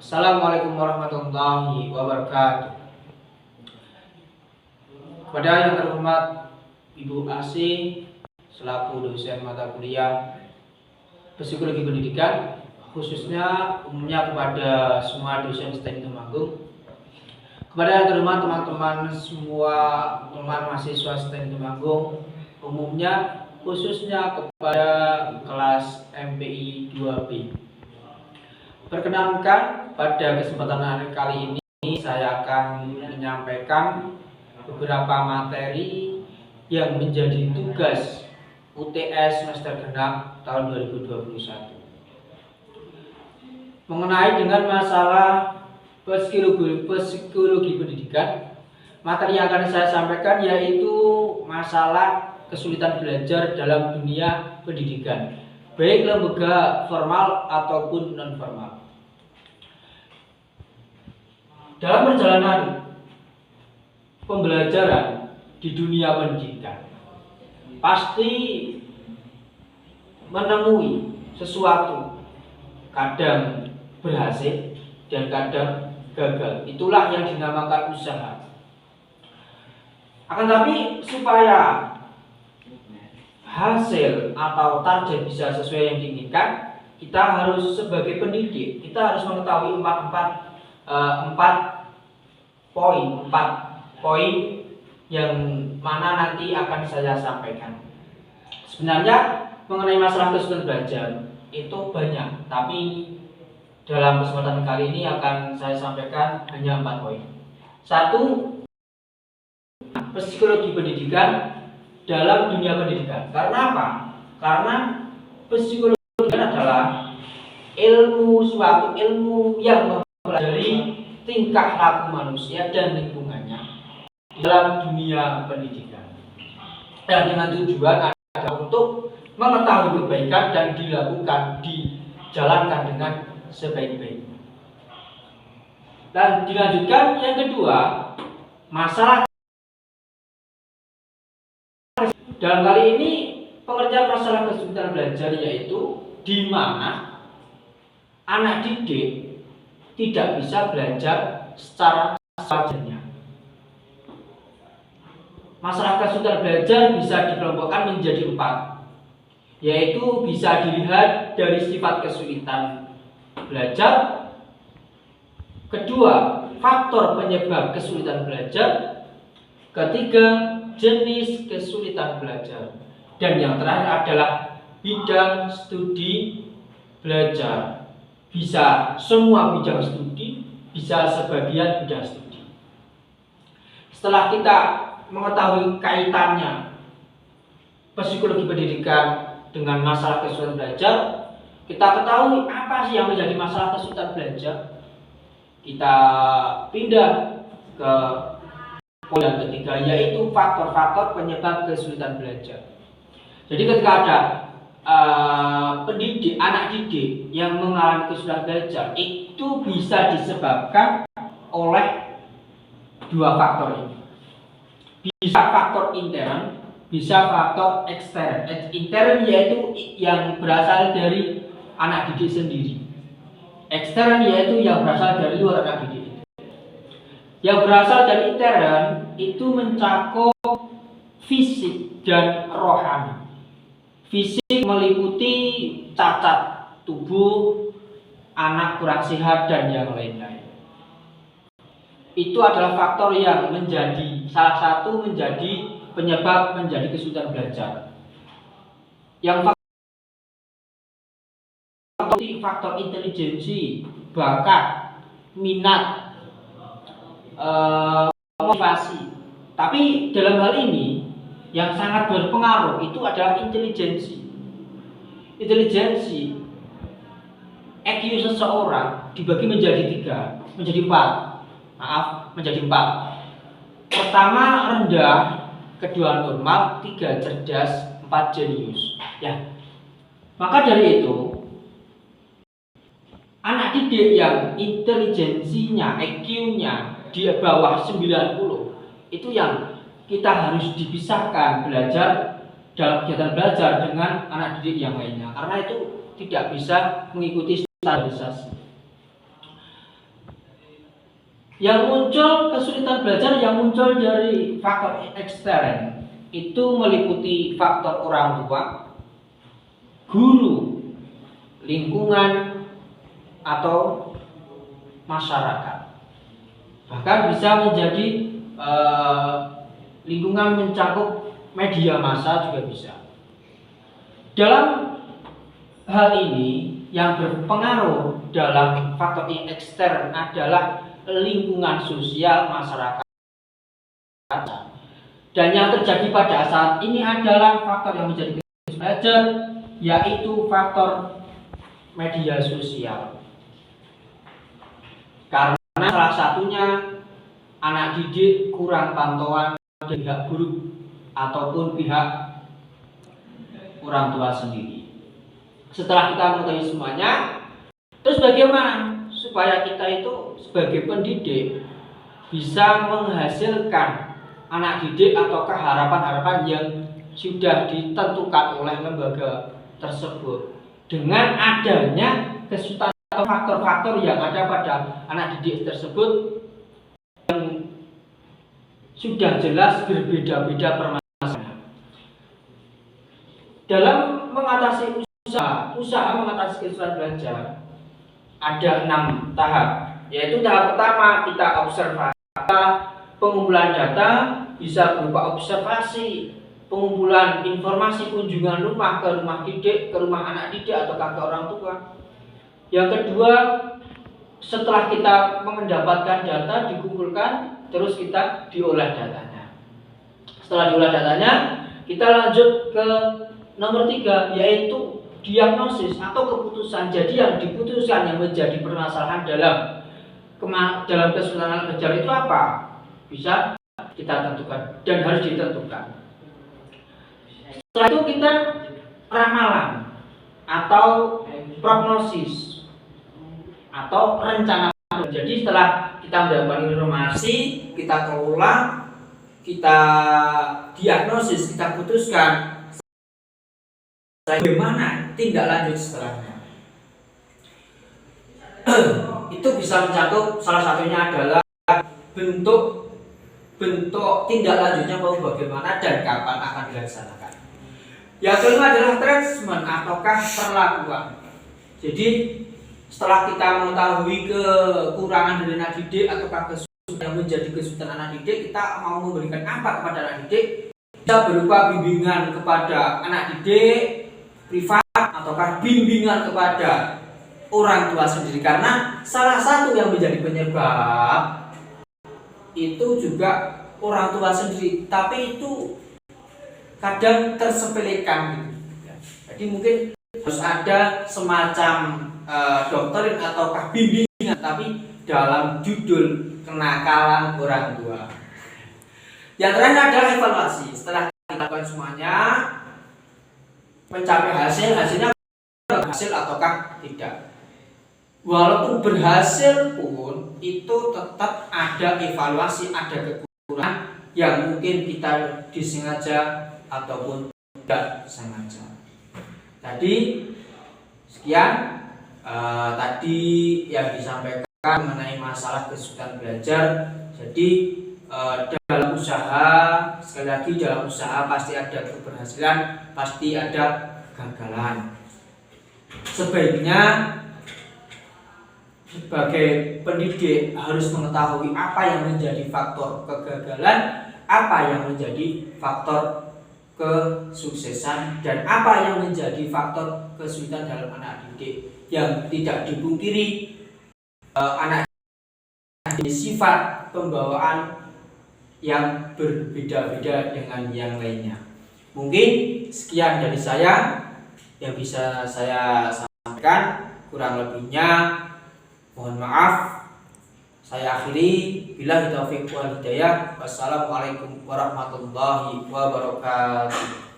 Assalamualaikum warahmatullahi wabarakatuh. Kepada yang terhormat Ibu Asih selaku dosen mata kuliah Psikologi Pendidikan, khususnya umumnya kepada semua dosen STEM Temanggung. Kepada yang terhormat teman-teman semua teman mahasiswa STEM Temanggung, umumnya khususnya kepada kelas MPI 2B. Perkenankan, pada kesempatan kali ini saya akan menyampaikan beberapa materi yang menjadi tugas UTS semester genap tahun 2021 mengenai dengan masalah psikologi pendidikan. Materi yang akan saya sampaikan yaitu masalah kesulitan belajar dalam dunia pendidikan, baik lembaga formal ataupun non formal. Dalam perjalanan pembelajaran di dunia pendidikan, pasti menemui sesuatu, kadang berhasil dan kadang gagal. Itulah yang dinamakan usaha. Akan tetapi supaya hasil atau target bisa sesuai yang diinginkan, kita harus sebagai pendidik, kita harus mengetahui empat poin yang mana nanti akan saya sampaikan. Sebenarnya mengenai masalah kesulitan belajar itu banyak, tapi dalam kesempatan kali ini akan saya sampaikan hanya 4 poin. 1. Psikologi pendidikan dalam dunia pendidikan. Karena apa? Karena psikologi adalah suatu ilmu yang mempelajari tingkah laku manusia dan lingkungannya dalam dunia pendidikan, dan dengan tujuan adalah untuk mengetahui kebaikan dan dijalankan dengan sebaik-baiknya. Dan dilanjutkan yang kedua, masalah dalam kali ini pengertian masalah kesulitan belajar yaitu di mana anak didik tidak bisa belajar secara sewajarnya. Masalah kesulitan belajar bisa dikelompokkan menjadi 4, yaitu bisa dilihat dari sifat kesulitan belajar. Kedua, faktor penyebab kesulitan belajar. Ketiga, jenis kesulitan belajar. Dan yang terakhir adalah bidang studi belajar. Bisa semua bidang studi, bisa sebagian bidang studi. Setelah kita mengetahui kaitannya psikologi pendidikan dengan masalah kesulitan belajar, kita ketahui apa sih yang menjadi masalah kesulitan belajar. Kita pindah ke poin yang ketiga, yaitu faktor-faktor penyebab kesulitan belajar. Jadi ketika ada anak didik yang mengalami kesulitan belajar, itu bisa disebabkan oleh 2 faktor ini. Bisa faktor intern, bisa faktor ekstern. Intern yaitu yang berasal dari anak didik sendiri. Ekstern yaitu yang berasal dari luar anak didik. Yang berasal dari intern itu mencakup fisik dan rohani. Fisik meliputi cacat tubuh, anak kurang sehat, dan yang lain-lain. Itu adalah faktor yang salah satu menjadi penyebab menjadi kesulitan belajar. Yang faktor intelijensi, bakat, minat, motivasi. Tapi dalam hal ini yang sangat berpengaruh itu adalah intelijensi. Intelijensi IQ seseorang dibagi menjadi 4. Pertama rendah, kedua normal, 3 cerdas, 4 jenius. Ya. Maka dari itu, anak didik yang intelijensinya, IQ-nya di bawah 90, itu yang kita harus dipisahkan belajar dalam kegiatan belajar dengan anak didik yang lainnya, karena itu tidak bisa mengikuti standarisasi. Yang muncul kesulitan belajar yang muncul dari faktor ekstern itu meliputi faktor orang tua, guru, lingkungan, atau masyarakat. Bahkan bisa menjadi lingkungan mencakup media massa juga bisa. Dalam hal ini yang berpengaruh dalam faktor ekstern adalah lingkungan sosial masyarakat. Dan yang terjadi pada saat ini adalah faktor yang menjadi kesulitan belajar, yaitu faktor media sosial. Karena salah satunya anak didik kurang pantauan dari pihak guru ataupun pihak orang tua sendiri. Setelah kita mengetahui semuanya, terus bagaimana supaya kita itu sebagai pendidik bisa menghasilkan anak didik ataukah harapan-harapan yang sudah ditentukan oleh lembaga tersebut dengan adanya kesulitan atau faktor-faktor yang ada pada anak didik tersebut yang sudah jelas berbeda-beda permasalahan. Dalam mengatasi usaha mengatasi kesulitan belajar ada 6 tahap, yaitu tahap pertama kita observasi, pengumpulan data bisa berupa observasi, pengumpulan informasi kunjungan rumah ke rumah didik, ke rumah anak didik atau ke orang tua. Yang kedua, setelah kita mendapatkan data dikumpulkan, terus kita diolah datanya. Setelah diolah datanya, kita lanjut ke nomor 3, yaitu diagnosis atau keputusan. Jadi yang diputuskan yang menjadi permasalahan dalam kesulitan belajar itu apa? Bisa kita tentukan dan harus ditentukan. Setelah itu kita ramalan atau prognosis atau rencana. Jadi setelah kita mendapatkan informasi, kita kelola, kita diagnosis, kita putuskan bagaimana tindak lanjut setelahnya. Itu bisa mencakup salah satunya adalah bentuk tindak lanjutnya mau bagaimana dan kapan akan dilaksanakan. Yang kelima adalah treatment ataukah perlakuan. Jadi setelah kita mengetahui kekurangan dari anak didik ataukah kesulitan yang menjadi kesulitan anak didik, kita mau memberikan apa kepada anak didik? Bisa berupa bimbingan kepada anak didik privat ataukah bimbingan kepada orang tua sendiri, karena salah satu yang menjadi penyebab itu juga orang tua sendiri, tapi itu kadang tersepelekan. Jadi mungkin harus ada semacam doktrin ataukah bimbingan, tapi dalam judul kenakalan orang tua. Yang terakhir adalah evaluasi. Setelah kita lakukan semuanya, mencapai hasilnya berhasil ataukah tidak. Walaupun berhasil pun itu tetap ada evaluasi, ada kekurangan yang mungkin kita disengaja ataupun tidak sengaja. Tadi sekian tadi yang disampaikan mengenai masalah kesulitan belajar. Jadi dalam usaha, sekali lagi dalam usaha pasti ada keberhasilan, pasti ada kegagalan. Sebaiknya sebagai pendidik harus mengetahui apa yang menjadi faktor kegagalan, apa yang menjadi faktor kesuksesan, dan apa yang menjadi faktor kesulitan dalam anak didik. Yang tidak dipungkiri, anak didik sifat pembawaan yang berbeda-beda dengan yang lainnya. Mungkin sekian dari saya yang bisa saya sampaikan, kurang lebihnya mohon maaf. Saya akhiri, billahi taufiq wal hidayah. Wassalamualaikum warahmatullahi wabarakatuh.